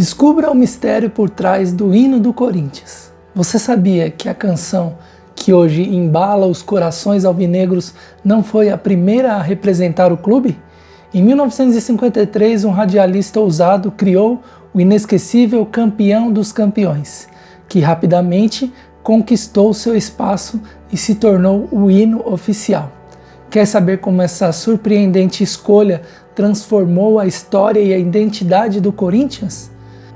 Descubra o mistério por trás do hino do Corinthians. Você sabia que a canção que hoje embala os corações alvinegros não foi a primeira a representar o clube? Em 1953, um radialista ousado criou o inesquecível Campeão dos Campeões, que rapidamente conquistou seu espaço e se tornou o hino oficial. Quer saber como essa surpreendente escolha transformou a história e a identidade do Corinthians?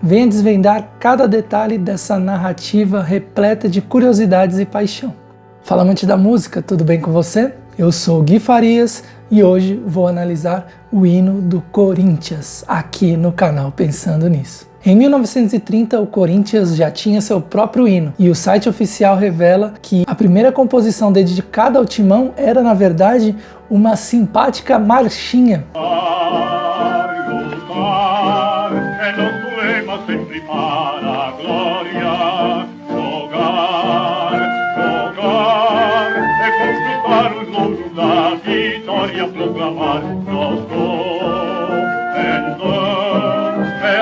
Venha desvendar cada detalhe dessa narrativa repleta de curiosidades e paixão. Fala, amante da música, tudo bem com você? Eu sou Gui Farias e hoje vou analisar o hino do Corinthians aqui no canal Pensando Nisso. Em 1930, o Corinthians já tinha seu próprio hino e o site oficial revela que a primeira composição dedicada ao timão era, na verdade, uma simpática marchinha.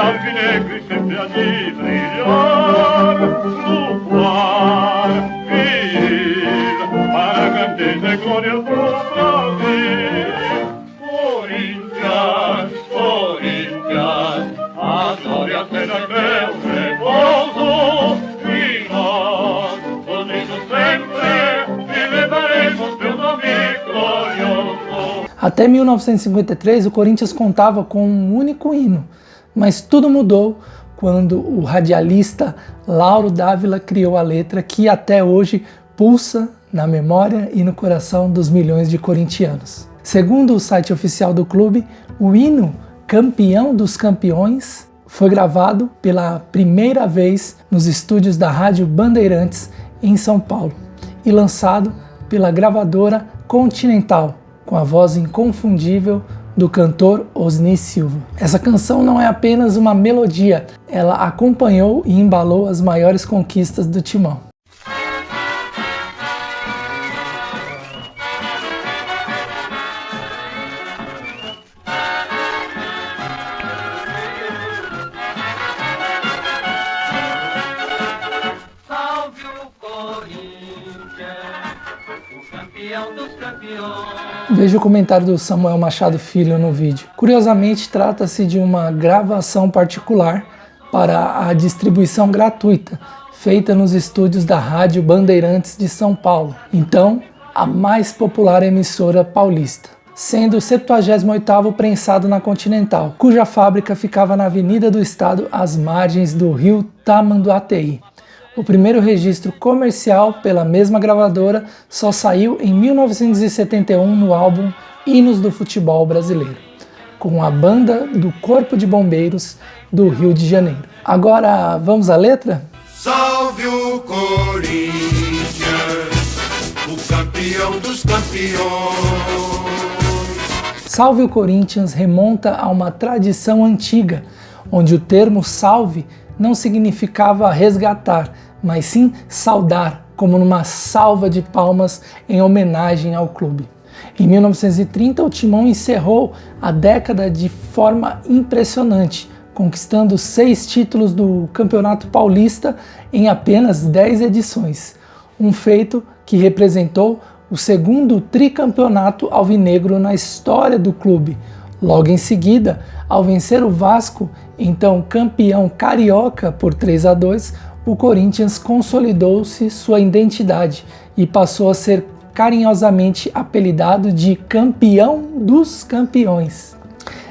Alvinegri sempre a di brilhar, flutuar, vir para a grandeza e glória do Brasil. Corinthians, Corinthians, a glória será meu repouso, e nós, unidos sempre, e levaremos teu nome glorioso. Até 1953, o Corinthians contava com um único hino. Mas tudo mudou quando o radialista Lauro Dávila criou a letra que até hoje pulsa na memória e no coração dos milhões de corintianos. Segundo o site oficial do clube, o hino Campeão dos Campeões foi gravado pela primeira vez nos estúdios da Rádio Bandeirantes em São Paulo e lançado pela gravadora Continental, com a voz inconfundível do cantor Osni Silva. Essa canção não é apenas uma melodia, ela acompanhou e embalou as maiores conquistas do Timão. Salve o Corinthians, o campeão dos campeões. Veja o comentário do Samuel Machado Filho no vídeo. Curiosamente, trata-se de uma gravação particular para a distribuição gratuita, feita nos estúdios da Rádio Bandeirantes de São Paulo, então a mais popular emissora paulista, sendo o 78º prensado na Continental, cuja fábrica ficava na Avenida do Estado, às margens do rio Tamanduateí. O primeiro registro comercial pela mesma gravadora só saiu em 1971 no álbum Hinos do Futebol Brasileiro, com a banda do Corpo de Bombeiros do Rio de Janeiro. Agora vamos à letra? Salve o Corinthians, o campeão dos campeões. Salve o Corinthians remonta a uma tradição antiga, onde o termo salve não significava resgatar, mas sim saudar, como numa salva de palmas em homenagem ao clube. Em 1930, o Timão encerrou a década de forma impressionante, conquistando 6 títulos do Campeonato Paulista em apenas 10 edições, um feito que representou o segundo tricampeonato alvinegro na história do clube. Logo em seguida, ao vencer o Vasco, então campeão carioca por 3-2, o Corinthians consolidou-se sua identidade e passou a ser carinhosamente apelidado de Campeão dos Campeões.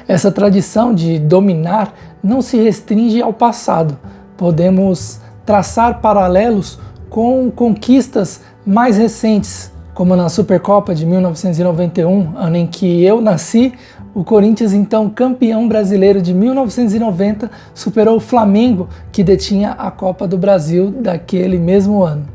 Essa tradição de dominar não se restringe ao passado. Podemos traçar paralelos com conquistas mais recentes, como na Supercopa de 1991, ano em que eu nasci. O Corinthians, então campeão brasileiro de 1990, superou o Flamengo, que detinha a Copa do Brasil daquele mesmo ano.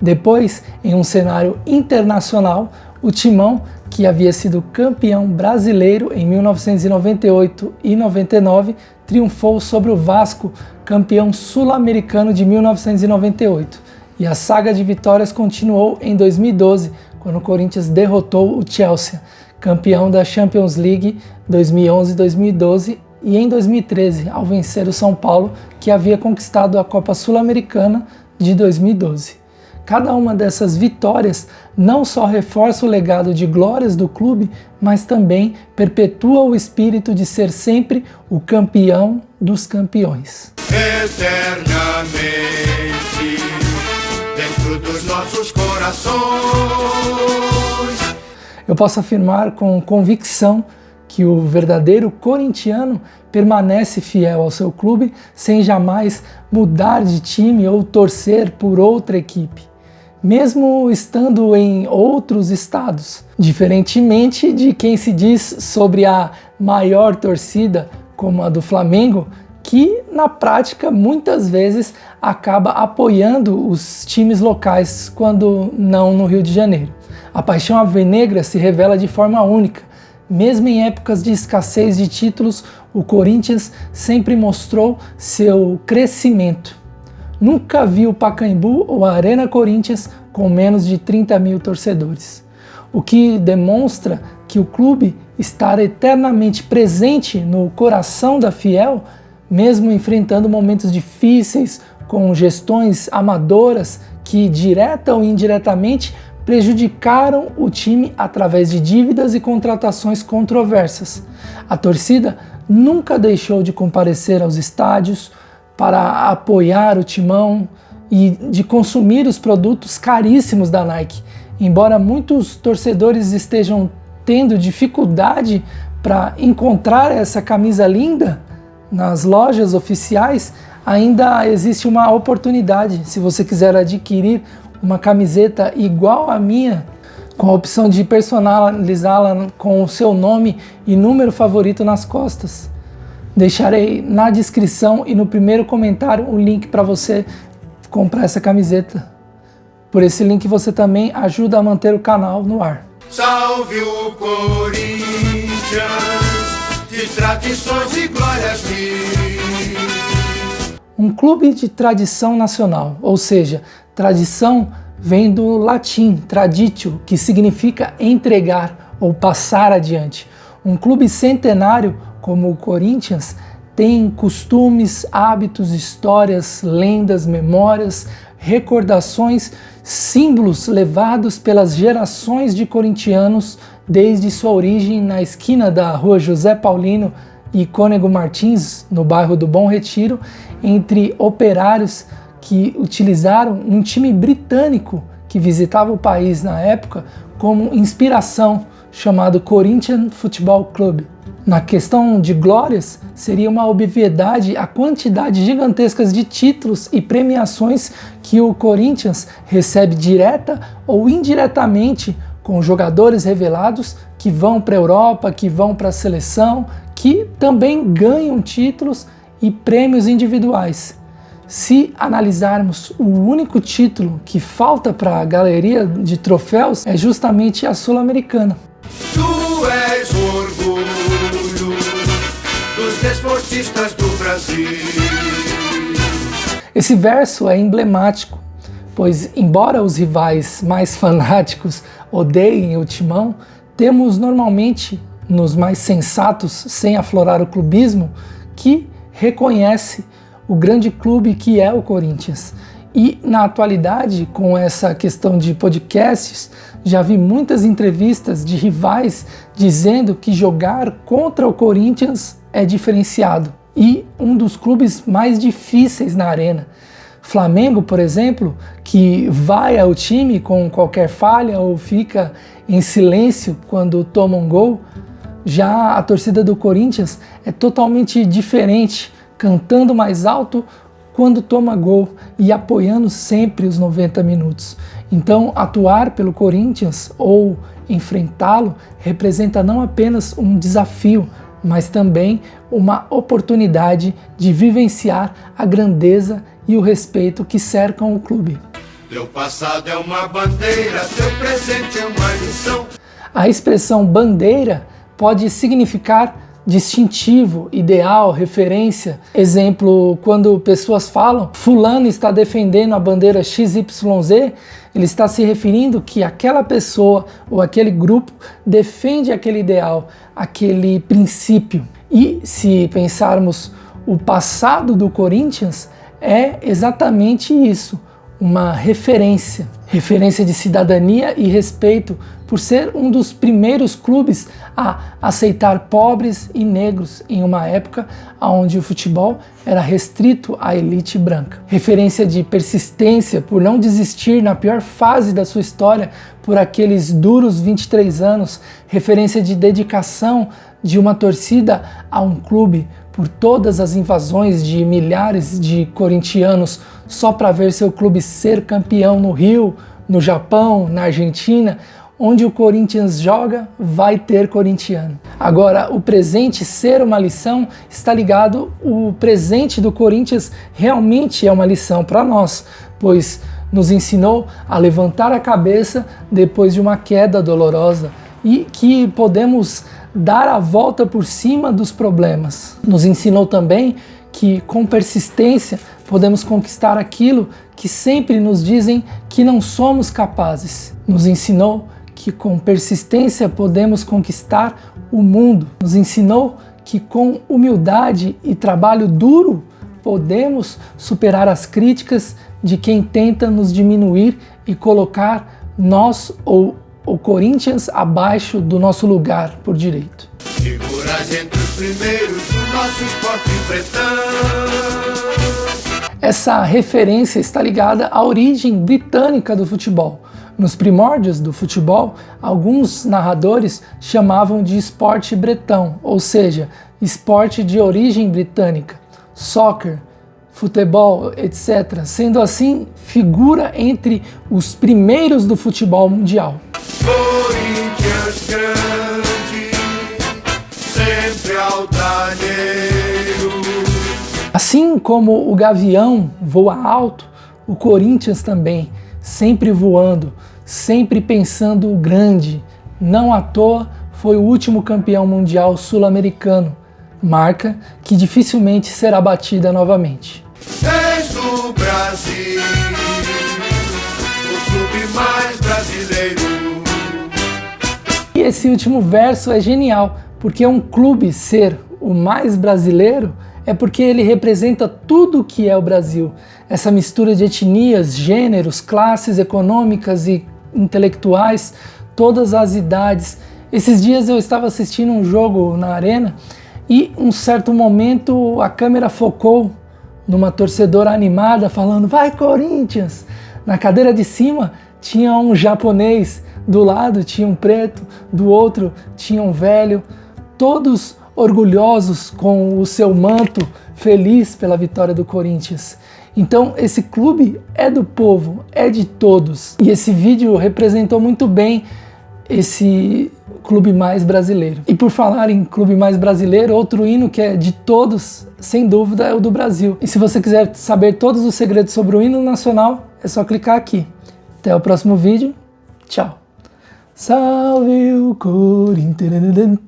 Depois, em um cenário internacional, o Timão, que havia sido campeão brasileiro em 1998 e 99, triunfou sobre o Vasco, campeão sul-americano de 1998. E a saga de vitórias continuou em 2012, quando o Corinthians derrotou o Chelsea, campeão da Champions League 2011-2012 e em 2013 ao vencer o São Paulo, que havia conquistado a Copa Sul-Americana de 2012. Cada uma dessas vitórias não só reforça o legado de glórias do clube, mas também perpetua o espírito de ser sempre o campeão dos campeões. Eternamente, dentro dos nossos corações. Eu posso afirmar com convicção que o verdadeiro corintiano permanece fiel ao seu clube sem jamais mudar de time ou torcer por outra equipe, mesmo estando em outros estados, diferentemente de quem se diz sobre a maior torcida, como a do Flamengo, que na prática muitas vezes acaba apoiando os times locais quando não no Rio de Janeiro. A paixão alvinegra se revela de forma única. Mesmo em épocas de escassez de títulos, o Corinthians sempre mostrou seu crescimento. Nunca vi o Pacaembu ou a Arena Corinthians com menos de 30 mil torcedores, o que demonstra que o clube está eternamente presente no coração da fiel, mesmo enfrentando momentos difíceis com gestões amadoras que, direta ou indiretamente, prejudicaram o time através de dívidas e contratações controversas. A torcida nunca deixou de comparecer aos estádios para apoiar o timão e de consumir os produtos caríssimos da Nike. Embora muitos torcedores estejam tendo dificuldade para encontrar essa camisa linda nas lojas oficiais, ainda existe uma oportunidade. Se você quiser adquirir uma camiseta igual à minha, com a opção de personalizá-la com o seu nome e número favorito nas costas. Deixarei na descrição e no primeiro comentário o link para você comprar essa camiseta. Por esse link você também ajuda a manter o canal no ar. Salve o Corinthians, de tradições e glórias mil. Um clube de tradição nacional, ou seja, tradição vem do latim traditio, que significa entregar ou passar adiante. Um clube centenário como o Corinthians tem costumes, hábitos, histórias, lendas, memórias, recordações, símbolos levados pelas gerações de corintianos desde sua origem na esquina da rua José Paulino e Cônego Martins, no bairro do Bom Retiro, entre operários que utilizaram um time britânico que visitava o país na época como inspiração, chamado Corinthians Football Club. Na questão de glórias, seria uma obviedade a quantidade gigantesca de títulos e premiações que o Corinthians recebe direta ou indiretamente com jogadores revelados que vão para a Europa, que vão para a seleção, que também ganham títulos e prêmios individuais. Se analisarmos o único título que falta para a galeria de troféus, é justamente a Sul-Americana. Tu és orgulho dos desportistas do Brasil. Esse verso é emblemático, pois embora os rivais mais fanáticos odeiem o Timão, temos normalmente, nos mais sensatos, sem aflorar o clubismo, que reconhece o grande clube que é o Corinthians. E na atualidade, com essa questão de podcasts, já vi muitas entrevistas de rivais dizendo que jogar contra o Corinthians é diferenciado e um dos clubes mais difíceis na arena. Flamengo, por exemplo, que vai ao time com qualquer falha ou fica em silêncio quando toma um gol, já a torcida do Corinthians é totalmente diferente, cantando mais alto quando toma gol e apoiando sempre os 90 minutos. Então, atuar pelo Corinthians ou enfrentá-lo representa não apenas um desafio, mas também uma oportunidade de vivenciar a grandeza e o respeito que cercam o clube. Teu passado é uma bandeira, teu presente é uma lição. A expressão bandeira pode significar distintivo, ideal, referência. Exemplo, quando pessoas falam fulano está defendendo a bandeira XYZ, ele está se referindo que aquela pessoa ou aquele grupo defende aquele ideal, aquele princípio. E se pensarmos o passado do Corinthians, é exatamente isso, uma referência de cidadania e respeito por ser um dos primeiros clubes a aceitar pobres e negros em uma época onde o futebol era restrito à elite branca. Referência de persistência por não desistir na pior fase da sua história por aqueles duros 23 anos. Referência de dedicação de uma torcida a um clube por todas as invasões de milhares de corintianos só para ver seu clube ser campeão no Rio, no Japão, na Argentina. Onde o Corinthians joga, vai ter corintiano. Agora, o presente ser uma lição está ligado, o presente do Corinthians realmente é uma lição para nós, pois nos ensinou a levantar a cabeça depois de uma queda dolorosa e que podemos dar a volta por cima dos problemas. Nos ensinou também que com persistência podemos conquistar aquilo que sempre nos dizem que não somos capazes. Nos ensinou que com persistência podemos conquistar o mundo. Nos ensinou que com humildade e trabalho duro podemos superar as críticas de quem tenta nos diminuir e colocar nós ou o Corinthians abaixo do nosso lugar por direito. Figuras entre os primeiros do nosso esporte pretão. Essa referência está ligada à origem britânica do futebol. Nos primórdios do futebol, alguns narradores chamavam de esporte bretão, ou seja, esporte de origem britânica, soccer, futebol, etc. Sendo assim, figura entre os primeiros do futebol mundial. Corinthians grande, sempre altaneiro. Assim como o gavião voa alto, o Corinthians também, sempre voando, sempre pensando grande. Não à toa foi o último campeão mundial sul-americano, marca que dificilmente será batida novamente. És do Brasil, o clube mais brasileiro. E esse último verso é genial, porque um clube ser o mais brasileiro é porque ele representa tudo o que é o Brasil. Essa mistura de etnias, gêneros, classes econômicas e intelectuais, todas as idades. Esses dias eu estava assistindo um jogo na arena e um certo momento a câmera focou numa torcedora animada falando "Vai Corinthians!". Na cadeira de cima tinha um japonês, do lado tinha um preto, do outro tinha um velho, todos orgulhosos com o seu manto, feliz pela vitória do Corinthians. Então esse clube é do povo, é de todos. E esse vídeo representou muito bem esse clube mais brasileiro. E por falar em clube mais brasileiro, outro hino que é de todos, sem dúvida, é o do Brasil. E se você quiser saber todos os segredos sobre o hino nacional, é só clicar aqui. Até o próximo vídeo. Tchau. Salve o Corinthians,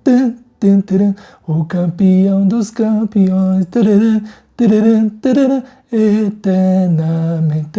o campeão dos campeões, eternamente.